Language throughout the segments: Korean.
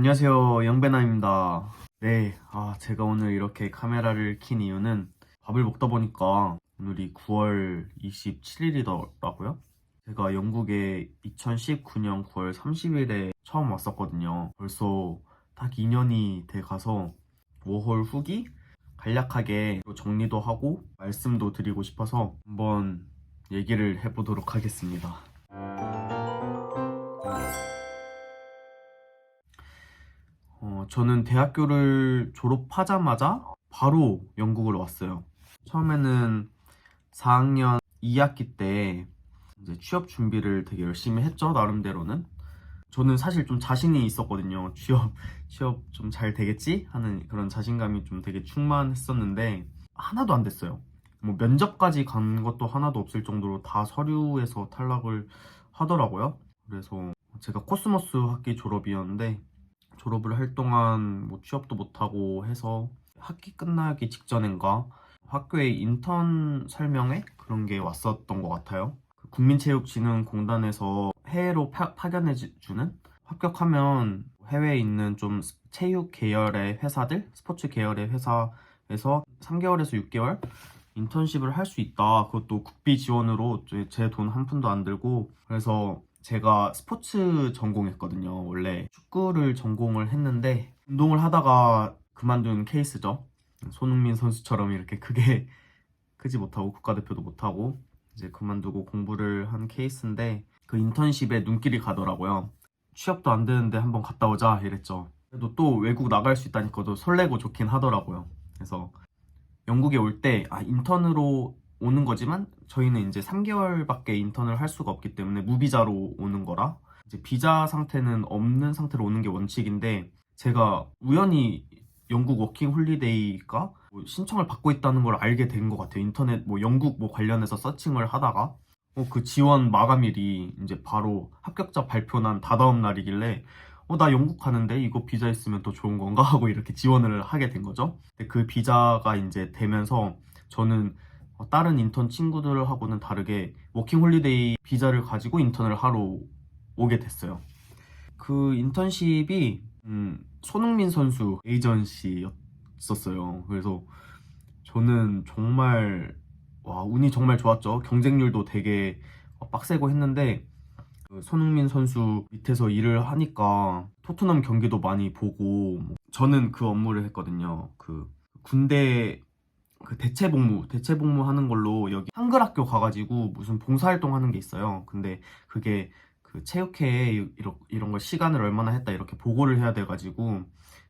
안녕하세요, 영배나입니다. 네, 제가 오늘 이렇게 카메라를 킨 이유는 밥을 먹다 보니까 오늘이 9월 27일이더라고요. 제가 영국에 2019년 9월 30일에 처음 왔었거든요. 벌써 딱 2년이 돼 가서 워홀 후기 간략하게 정리도 하고 말씀도 드리고 싶어서 한번 얘기를 해보도록 하겠습니다. 저는 대학교를 졸업하자마자 바로 영국을 왔어요. 처음에는 4학년 2학기 때 이제 취업 준비를 되게 열심히 했죠, 나름대로는. 저는 사실 좀 자신이 있었거든요. 취업 좀 잘 되겠지? 하는 그런 자신감이 좀 되게 충만했었는데, 하나도 안 됐어요. 뭐 면접까지 간 것도 하나도 없을 정도로 다 서류에서 탈락을 하더라고요. 그래서 제가 코스모스 학기 졸업이었는데, 졸업을 할 동안 뭐 취업도 못하고 해서 학기 끝나기 직전인가 학교에 인턴 설명회 그런 게 왔었던 것 같아요. 그 국민체육진흥공단에서 해외로 파견해주는, 합격하면 해외에 있는 좀 체육 계열의 회사들, 스포츠 계열의 회사에서 3개월에서 6개월 인턴십을 할 수 있다. 그것도 국비 지원으로 제 돈 한 푼도 안 들고. 그래서 제가 스포츠 전공했거든요. 원래 축구를 전공을 했는데 운동을 하다가 그만둔 케이스죠. 손흥민 선수처럼 이렇게 크지 못하고 국가대표도 못하고 이제 그만두고 공부를 한 케이스인데, 그 인턴십에 눈길이 가더라고요. 취업도 안 되는데 한번 갔다 오자 이랬죠. 그래도 또 외국 나갈 수 있다니까도 설레고 좋긴 하더라고요. 그래서 영국에 올 때 인턴으로 오는 거지만 저희는 이제 3개월밖에 인턴을 할 수가 없기 때문에 무비자로 오는 거라 이제 비자 상태는 없는 상태로 오는 게 원칙인데, 제가 우연히 영국 워킹 홀리데이가 뭐 신청을 받고 있다는 걸 알게 된 것 같아요. 인터넷 뭐 영국 뭐 관련해서 서칭을 하다가 그 지원 마감일이 이제 바로 합격자 발표 난 다다음 날이길래 나 영국 가는데 이거 비자 있으면 더 좋은 건가 하고 이렇게 지원을 하게 된 거죠. 근데 그 비자가 이제 되면서 저는 다른 인턴 친구들하고는 다르게 워킹 홀리데이 비자를 가지고 인턴을 하러 오게 됐어요. 그 인턴십이 손흥민 선수 에이전시였었어요. 그래서 저는 정말 운이 정말 좋았죠. 경쟁률도 되게 빡세고 했는데, 그 손흥민 선수 밑에서 일을 하니까 토트넘 경기도 많이 보고, 저는 그 업무를 했거든요. 그 군대 그 대체복무 하는 걸로 여기 한글학교 가가지고 무슨 봉사활동 하는 게 있어요. 근데 그게 그 체육회에 이런 걸 시간을 얼마나 했다 이렇게 보고를 해야 돼가지고,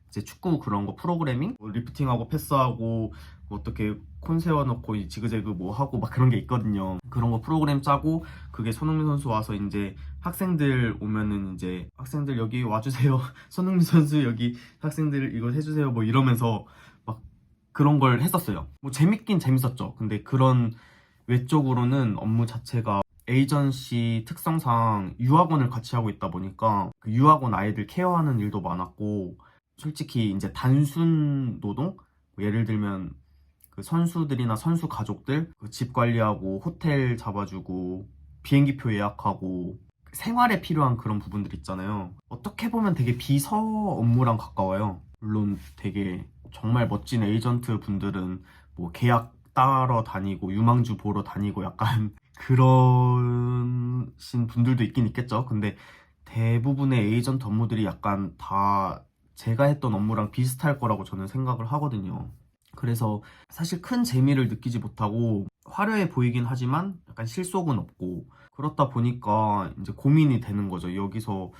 이제 축구 그런 거 프로그래밍, 뭐 리프팅하고 패스하고 뭐 어떻게 콘 세워놓고 지그재그 뭐 하고 막 그런 게 있거든요. 그런 거 프로그램 짜고, 그게 손흥민 선수 와서 이제 학생들 오면은 이제 학생들 여기 와주세요. 손흥민 선수 여기 학생들 이거 해주세요. 뭐 이러면서 막 그런 걸 했었어요. 뭐 재밌긴 재밌었죠. 근데 그런 외적으로는 업무 자체가 에이전시 특성상 유학원을 같이 하고 있다 보니까 그 유학원 아이들 케어하는 일도 많았고, 솔직히 이제 단순 노동, 뭐 예를 들면 그 선수들이나 선수 가족들 그집 관리하고 호텔 잡아주고 비행기표 예약하고 생활에 필요한 그런 부분들 있잖아요. 어떻게 보면 되게 비서 업무랑 가까워요. 물론 되게 정말 멋진 에이전트 분들은 뭐 계약 따러 다니고 유망주 보러 다니고 약간 그러신 분들도 있긴 있겠죠. 근데 대부분의 에이전트 업무들이 약간 다 제가 했던 업무랑 비슷할 거라고 저는 생각을 하거든요. 그래서 사실 큰 재미를 느끼지 못하고 화려해 보이긴 하지만 약간 실속은 없고, 그렇다 보니까 이제 고민이 되는 거죠. 여기서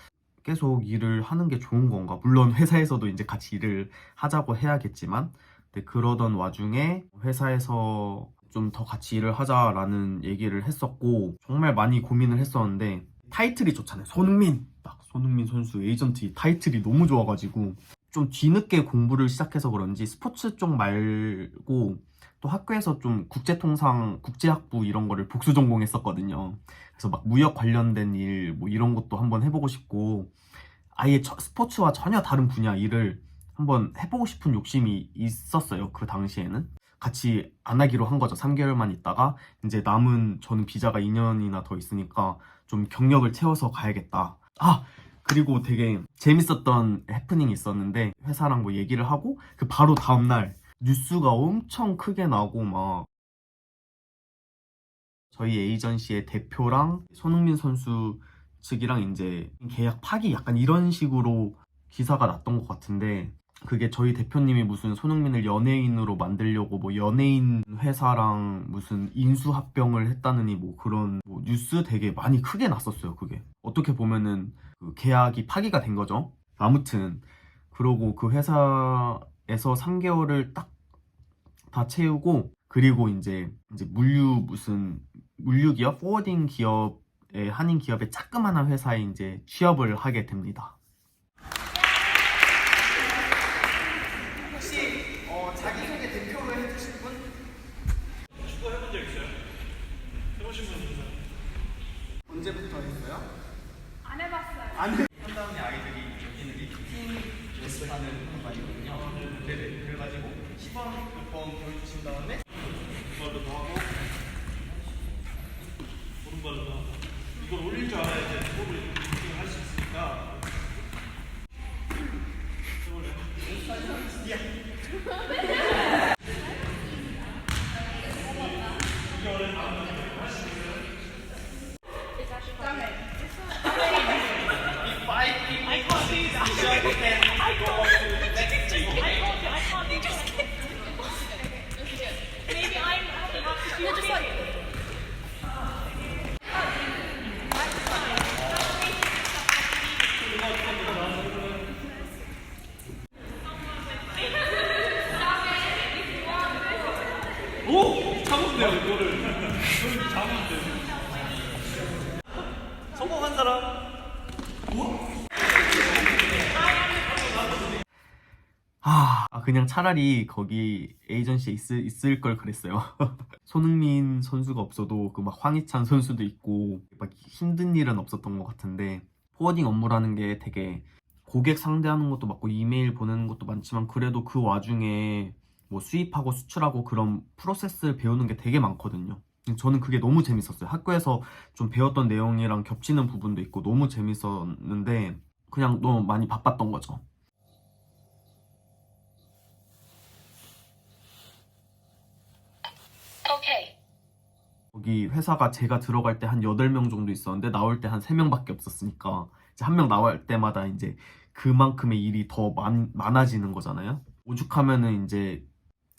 계속 일을 하는 게 좋은 건가? 물론 회사에서도 이제 같이 일을 하자고 해야겠지만, 근데 그러던 와중에 회사에서 좀 더 같이 일을 하자라는 얘기를 했었고, 정말 많이 고민을 했었는데, 타이틀이 좋잖아요. 손흥민! 딱 손흥민 선수 에이전트 이 타이틀이 너무 좋아가지고 좀 뒤늦게 공부를 시작해서 그런지 스포츠 쪽 말고 또 학교에서 좀 국제통상, 국제학부 이런 거를 복수 전공했었거든요. 그래서 막 무역 관련된 일 뭐 이런 것도 한번 해보고 싶고, 아예 스포츠와 전혀 다른 분야 일을 한번 해보고 싶은 욕심이 있었어요. 그 당시에는 같이 안 하기로 한 거죠. 3개월만 있다가 이제 남은, 저는 비자가 2년이나 더 있으니까 좀 경력을 채워서 가야겠다. 그리고 되게 재밌었던 해프닝이 있었는데 회사랑 뭐 얘기를 하고 그 바로 다음날 뉴스가 엄청 크게 나고 막 저희 에이전시의 대표랑 손흥민 선수 측이랑 이제 계약 파기 약간 이런 식으로 기사가 났던 것 같은데 그게 저희 대표님이 무슨 손흥민을 연예인으로 만들려고 뭐 연예인 회사랑 무슨 인수합병을 했다느니 뭐 그런 뭐 뉴스 되게 많이 크게 났었어요. 그게 어떻게 보면은 그 계약이 파기가 된 거죠. 아무튼 그러고 그 회사에서 3개월을 딱 다 채우고 그리고 이제 물류 기업, 포워딩 기업의 한인 기업의 자그마한 회사에 이제 취업을 하게 됩니다. 혹시 자기소개 대표로 해주실 분? 축구 해본 적 있어요? 해보신 분 있어요? 언제부터 했어요? 안 해봤어요. 한 다음에 아이들이 여기는 리프팅 레슨 하는 공간이거든요. 네네. 그래가지고 시범 몇 번 보여주신 다음에 오른발로도 하고 오른발로도 하고 이걸 올릴 줄 알아야 이제 손을 이렇게 할 수 있으니까 Maybe you're just like. 오! 잡으면 돼요 이거를 이걸 잡으면 돼요 성공한 사람 그냥 차라리 거기 에이전시에 있을 걸 그랬어요. 손흥민 선수가 없어도 그 막 황희찬 선수도 있고 막 힘든 일은 없었던 것 같은데 포워딩 업무라는 게 되게 고객 상대하는 것도 맞고 이메일 보내는 것도 많지만 그래도 그 와중에 뭐 수입하고 수출하고 그런 프로세스를 배우는 게 되게 많거든요. 저는 그게 너무 재밌었어요. 학교에서 좀 배웠던 내용이랑 겹치는 부분도 있고 너무 재밌었는데 그냥 너무 많이 바빴던 거죠. Okay. 거기 회사가 제가 들어갈 때 한 8명 정도 있었는데 나올 때 한 3명밖에 없었으니까 이제 한 명 나올 때마다 이제 그만큼의 일이 더 많아지는 거잖아요. 오죽하면은 이제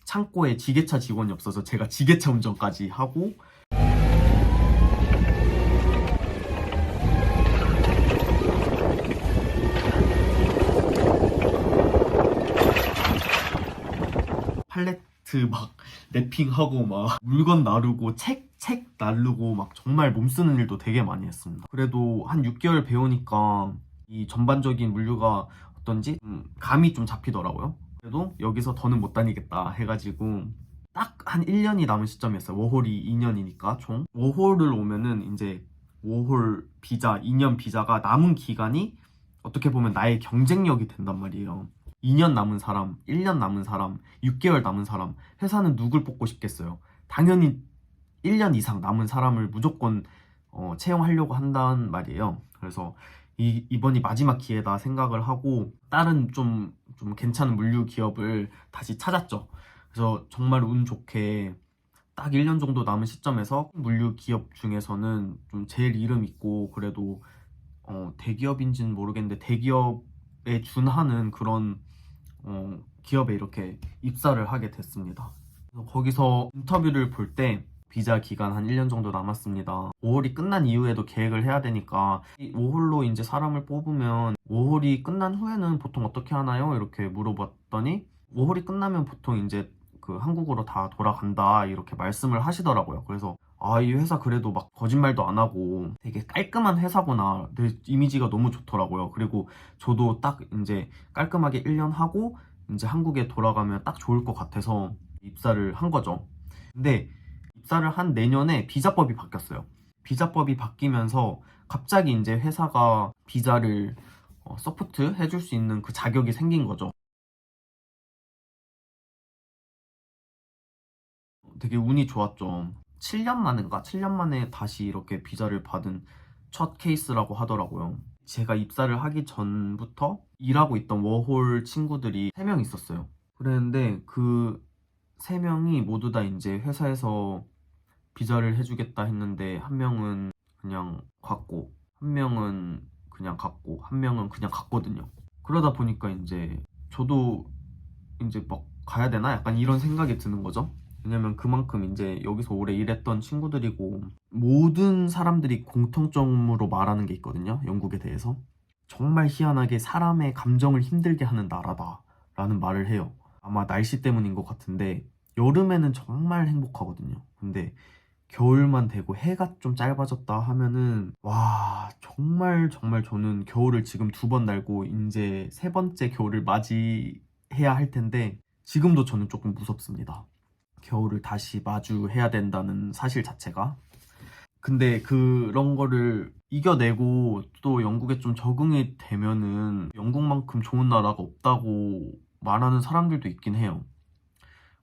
창고에 지게차 직원이 없어서 제가 지게차 운전까지 하고 팔레트 막 랩핑하고 막 물건 나르고 책 나르고 막 정말 몸 쓰는 일도 되게 많이 했습니다. 그래도 한 6개월 배우니까 이 전반적인 물류가 어떤지 감이 좀 잡히더라고요. 그래도 여기서 더는 못 다니겠다 해가지고 딱 한 1년이 남은 시점이었어요. 워홀이 2년이니까 총 워홀을 오면은 이제 워홀 비자 2년 비자가 남은 기간이 어떻게 보면 나의 경쟁력이 된단 말이에요. 2년 남은 사람, 1년 남은 사람, 6개월 남은 사람, 회사는 누굴 뽑고 싶겠어요? 당연히 1년 이상 남은 사람을 무조건 채용하려고 한단 말이에요. 그래서 이번이 마지막 기회다 생각을 하고 다른 좀 괜찮은 물류 기업을 다시 찾았죠. 그래서 정말 운 좋게 딱 1년 정도 남은 시점에서 물류 기업 중에서는 좀 제일 이름 있고 그래도 대기업인지는 모르겠는데 대기업에 준하는 그런 기업에 이렇게 입사를 하게 됐습니다. 그래서 거기서 인터뷰를 볼 때 비자 기간 한 1년 정도 남았습니다. 5홀이 끝난 이후에도 계획을 해야 되니까 5홀로 이제 사람을 뽑으면 5홀이 끝난 후에는 보통 어떻게 하나요? 이렇게 물어봤더니 5홀이 끝나면 보통 이제 그 한국으로 다 돌아간다 이렇게 말씀을 하시더라고요. 그래서 이 회사 그래도 막 거짓말도 안 하고 되게 깔끔한 회사구나. 내 이미지가 너무 좋더라고요. 그리고 저도 딱 이제 깔끔하게 1년 하고 이제 한국에 돌아가면 딱 좋을 것 같아서 입사를 한 거죠. 근데 입사를 한 내년에 비자법이 바뀌었어요. 비자법이 바뀌면서 갑자기 이제 회사가 비자를 서포트 해줄 수 있는 그 자격이 생긴 거죠. 되게 운이 좋았죠. 7년 만인가? 7년 만에 다시 이렇게 비자를 받은 첫 케이스라고 하더라고요. 제가 입사를 하기 전부터 일하고 있던 워홀 친구들이 3명 있었어요. 그랬는데 그 3명이 모두 다 이제 회사에서 비자를 해주겠다 했는데 한 명은 그냥 갔고 한 명은 그냥 갔고 한 명은 그냥 갔거든요. 그러다 보니까 이제 저도 이제 막 가야 되나? 약간 이런 생각이 드는 거죠. 왜냐면 그만큼 이제 여기서 오래 일했던 친구들이고 모든 사람들이 공통점으로 말하는 게 있거든요. 영국에 대해서. 정말 희한하게 사람의 감정을 힘들게 하는 나라다 라는 말을 해요. 아마 날씨 때문인 것 같은데 여름에는 정말 행복하거든요. 근데 겨울만 되고 해가 좀 짧아졌다 하면은 와 정말 저는 겨울을 지금 2번 날고 이제 3번째 겨울을 맞이해야 할 텐데 지금도 저는 조금 무섭습니다. 겨울을 다시 마주해야 된다는 사실 자체가. 근데 그런 거를 이겨내고 또 영국에 좀 적응이 되면은 영국만큼 좋은 나라가 없다고 말하는 사람들도 있긴 해요.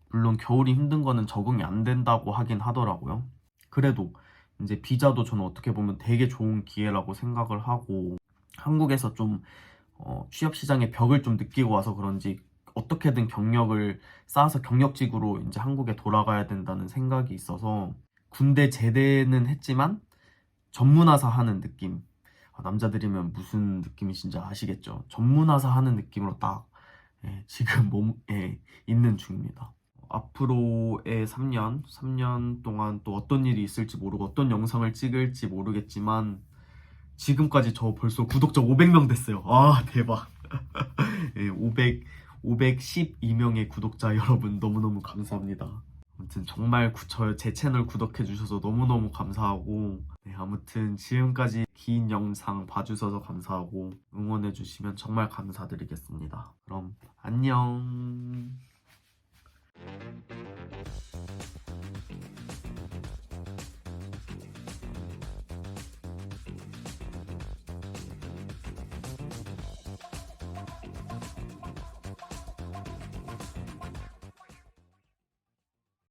물론 겨울이 힘든 거는 적응이 안 된다고 하긴 하더라고요. 그래도 이제 비자도 저는 어떻게 보면 되게 좋은 기회라고 생각을 하고 한국에서 좀 취업 시장의 벽을 좀 느끼고 와서 그런지 어떻게든 경력을 쌓아서 경력직으로 이제 한국에 돌아가야 된다는 생각이 있어서 군대 제대는 했지만 전문화사 하는 느낌. 남자들이면 무슨 느낌이신지 아시겠죠? 전문화사 하는 느낌으로 딱 지금 몸에 있는 중입니다. 앞으로의 3년 동안 또 어떤 일이 있을지 모르고 어떤 영상을 찍을지 모르겠지만 지금까지 저 벌써 구독자 500명 됐어요. 아 대박. 512명의 구독자 여러분 너무너무 감사합니다. 아무튼 정말 제 채널 구독해 주셔서 너무너무 감사하고 아무튼 지금까지 긴 영상 봐주셔서 감사하고 응원해 주시면 정말 감사드리겠습니다. 그럼 안녕.